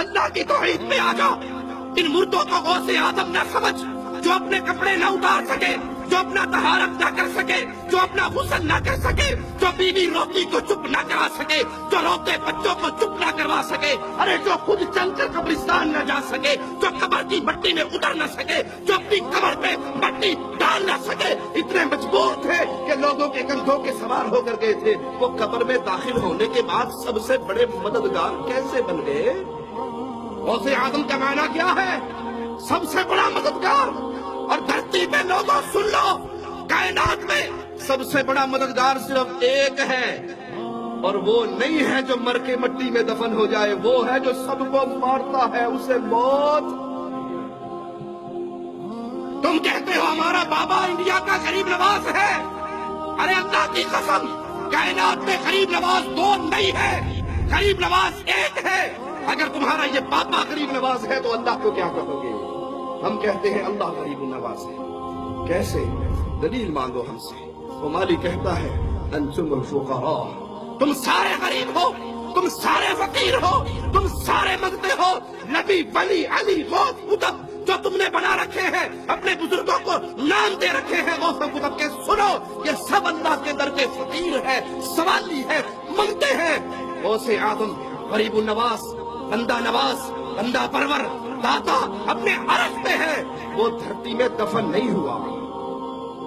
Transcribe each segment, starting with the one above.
اللہ کی توحید میں آ جا. ان مردوں کو غوث آدم نہ سمجھ جو اپنے کپڑے نہ اتار سکے, جو اپنا طہارت نہ کر سکے, جو اپنا غسل نہ کر سکے, جو بیوی روتی کو چپ نہ کرا سکے, جو روتے بچوں کو چپ نہ کروا سکے, ارے جو خود چل کر قبرستان نہ جا سکے, جو قبر کی مٹی میں اتر نہ سکے, جو اپنی قبر پہ مٹی ڈال نہ سکے, اتنے مجبور تھے کہ لوگوں کے کندھوں کے سوار ہو کر گئے تھے. وہ قبر میں داخل ہونے کے بعد سب سے بڑے مددگار کیسے بن گئے؟ غوث آدم کا معنی کیا ہے؟ سب سے بڑا مددگار. اور دھرتی پہ لوگوں سن لو, کائنات میں سب سے بڑا مددگار صرف ایک ہے, اور وہ نہیں ہے جو مر کے مٹی میں دفن ہو جائے, وہ ہے جو سب کو مارتا ہے, اسے موت. تم کہتے ہو ہمارا بابا انڈیا کا غریب نواز ہے. ارے اللہ کی قسم, کائنات میں غریب نواز دو نہیں ہے, غریب نواز ایک ہے. اگر تمہارا یہ بابا غریب نواز ہے تو اللہ کو کیا کہو گے؟ ہم کہتے ہیں اللہ غریب نواز ہے. کیسے؟ دلیل مانگو ہم سے. وہ مالی کہتا ہے انتم الفقراء, تم سارے غریب ہو, تم سارے فقیر ہو, تم سارے مانگتے ہو. نبی, ولی, علی, غوث, قطب جو تم نے بنا رکھے ہیں, اپنے بزرگوں کو نام دے رکھے ہیں غوث و قطب کے, سنو یہ سب اللہ کے در کے فقیر ہے, سوالی ہے, مانگتے ہیں. غوث آدم غریب النواز, بندہ نواز, بندہ پرور, داتا اپنے عرش پہ ہے, وہ دھرتی میں دفن نہیں ہوا.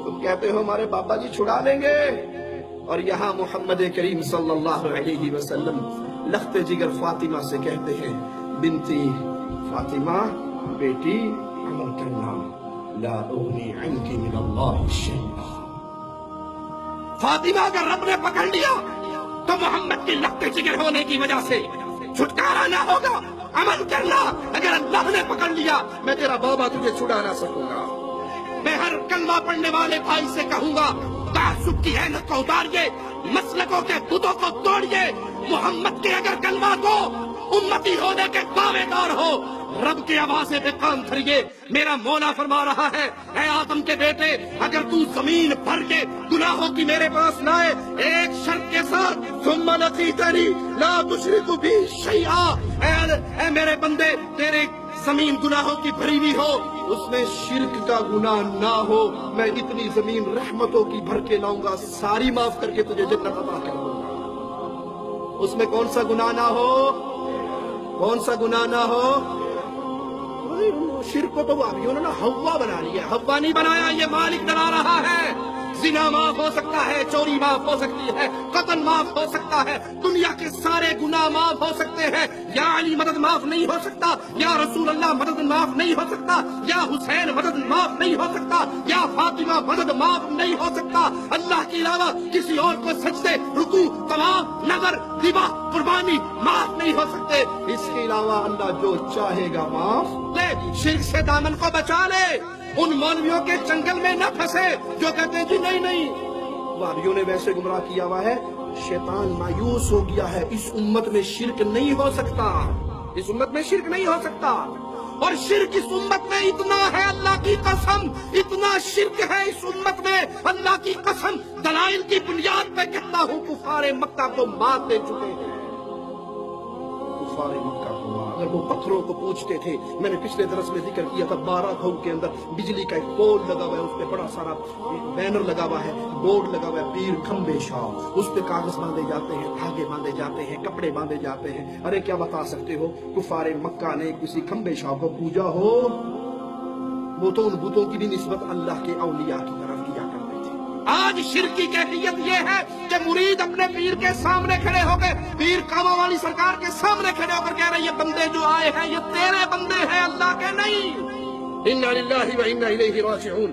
تم کہتے ہو ہمارے بابا جی چھڑا لیں گے, اور یہاں محمد کریم صلی اللہ علیہ وسلم لخت جگر فاطمہ سے کہتے ہیں بنتی فاطمہ, بیٹی عمل کرنا, لا اغنی عنکی من اللہ شیئا. فاطمہ اگر رب نے پکڑ لیا تو محمد کی لخت جگر ہونے کی وجہ سے چھٹکارا نہ ہوگا. عمل کرنا, اگر اللہ نے پکڑ لیا میں تیرا بابا تجھے چھڑا نہ سکوں گا. میں ہر کلمہ پڑھنے والے بھائی سے کہوں گا تعصب کی عینت کو اتاریے, مسلکوں کے بتوں کو توڑیے. محمد کے اگر کلمہ کو امتی ہونے کے دعوے دار ہو, رب کی آوازیں پہ کام دھریے. میرا مولا فرما رہا ہے, اے آدم کے بیٹے, اگر تو زمین بھر کے گناہوں کی میرے پاس لائے ایک شرط کے ساتھ, ثم لقیتنی لا تشرک بی شیئا, اے میرے بندے, تیرے زمین گناہوں کی بھری ہوئی ہو, اس میں شرک کا گناہ نہ ہو, میں اتنی زمین رحمتوں کی بھر کے لاؤں گا, ساری معاف کر کے تجھے جنت عطا کر دوں گا. اس میں کون سا گناہ نہ ہو, کون سا گناہ نہ ہو؟ شرک کو تو انہوں نے ہوا بنا لیا, ہوا نہیں بنایا, یہ مالک ڈرا رہا ہے. زنا معاف ہو سکتا ہے, چوری معاف ہو سکتی ہے, قتل معاف ہو سکتا ہے, دنیا کے سارے گناہ معاف ہو سکتے ہیں. یا علی مدد معاف نہیں ہو سکتا, یا رسول اللہ مدد معاف نہیں ہو سکتا, یا حسین مدد معاف نہیں ہو سکتا, یا فاطمہ مدد معاف نہیں ہو سکتا. اللہ کے علاوہ کسی اور کو سجدے, رکوع, طواف, نظر, ذبح, قربانی معاف نہیں ہو سکتے. اس کے علاوہ اللہ جو چاہے گا معاف لے. شرک سے دامن کو بچا لے, ان مولویوں کے جنگل میں نہ پھنسے جو کہتے ہیں جی نہیں نہیں. وہابیوں نے ویسے گمراہ کیا ہوا ہے, شیطان مایوس ہو گیا ہے. اس امت میں شرک نہیں ہو سکتا, اس امت میں شرک نہیں ہو سکتا. اور شرک اس امت میں اتنا ہے, اللہ کی قسم اتنا شرک ہے اس امت میں, اللہ کی قسم. دلائل کی بنیاد پہ کہتا ہوں کفار مکہ کو مات دے چکے ہیں. کفار مکہ کو اگر وہ پتھروں کو پوچھتے تھے, میں نے پچھلے درس میں ذکر کیا تھا, 12 گھوں کے اندر بجلی کا ایک پول لگا ہوا ہے, اس پہ بڑا سارا بینر لگا ہوا ہے, بورڈ لگا ہوا ہے, پیر کھمبے شاہ, اس پہ کاغذ باندھے جاتے ہیں, دھاگے باندھے جاتے ہیں, کپڑے باندھے جاتے ہیں. ارے کیا بتا سکتے ہو کفار مکہ نے کسی کھمبے شاہ کو پوجا ہو؟ وہ تو ان بتوں کی بھی نسبت اللہ کے اولیاء کی طرف کیا کرتے تھے. آج شرک کی کیفیت یہ ہے کہ مرید اپنے پیر کے سامنے کھڑے ہو گئے, پیر کعبہ والی سرکار کے سامنے کھڑے ہو کر کہہ رہے یہ بندے جو آئے ہیں یہ تیرے بندے ہیں, اللہ کے نہیں. انا للہ و انا الیہ راجعون.